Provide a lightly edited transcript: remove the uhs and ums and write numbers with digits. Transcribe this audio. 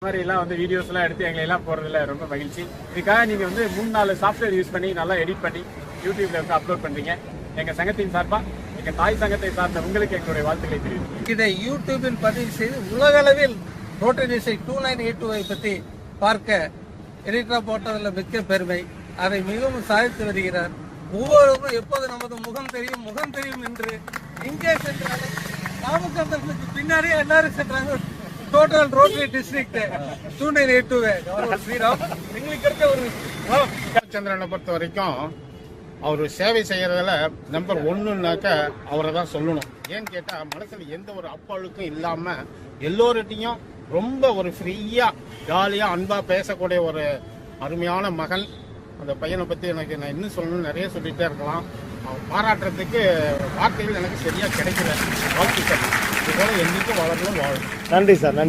மாதிரி எல்லாம் வந்து வீடியோஸ் எல்லாம் எடுத்து எங்களை எல்லாம் போறதுல ரொம்ப மகிழ்ச்சி. இதுக்காக நீங்க வந்து 3-4 சாஃப்ட்வேர் யூஸ் பண்ணி நல்லா எடிட் பண்ணி யூடியூப்ல வந்து அப்லோட் பண்றீங்க. எங்க சங்கத்தின் சார்பா எங்க தாய் சங்கத்தை சார்ந்த உங்களுக்கு எங்களுடைய வாழ்த்துக்களை தெரிவிக்கிறேன். இதை யூடியூபில் பதிவு செய்து உலக அளவில் ரோட்டரி திசை 2982 பற்றி பார்க்க எடிட்டரா போட்டதில் மிக்க பெருமை. அதை மிகவும் சாதித்து வருகிறார். ஒவ்வொருவரும் எப்போது நமது முகம் தெரியும் என்று எங்கே சென்றாலும் நாமக்கந்தர்களுக்கு பின்னாடியே எல்லாரும் சென்றாங்க. டோட்டல் ரோட்டரி டிஸ்ட்ரிக்ட் 2982 ஸ்ரீராம் எங்களுக்கு இருக்க ஒரு சந்திரனை பொறுத்த வரைக்கும் அவர் சேவை செய்யறதுல நம்பர் 1னாக்க அவரை தான் சொல்லணும். ஏன்னு கேட்டா மனசுல எந்த ஒரு அப்பழுக்கும் இல்லாம எல்லோருட்டையும் ரொம்ப ஒரு ஃப்ரீயா ஜாலியா அன்பா பேசக்கூடிய ஒரு அருமையான மகன். அந்த பையனை பத்தி எனக்கு நான் இன்னும் சொல்லணும், நிறைய சொல்லிட்டே இருக்கலாம். அவன் பாராட்டுறதுக்கு வார்த்தைகள் எனக்கு சரியா கிடைக்கல. வாழ்த்துக்கள். இதுபோல என்னைக்கும் வளரணும் வாழும். நன்றி சார், நன்றி.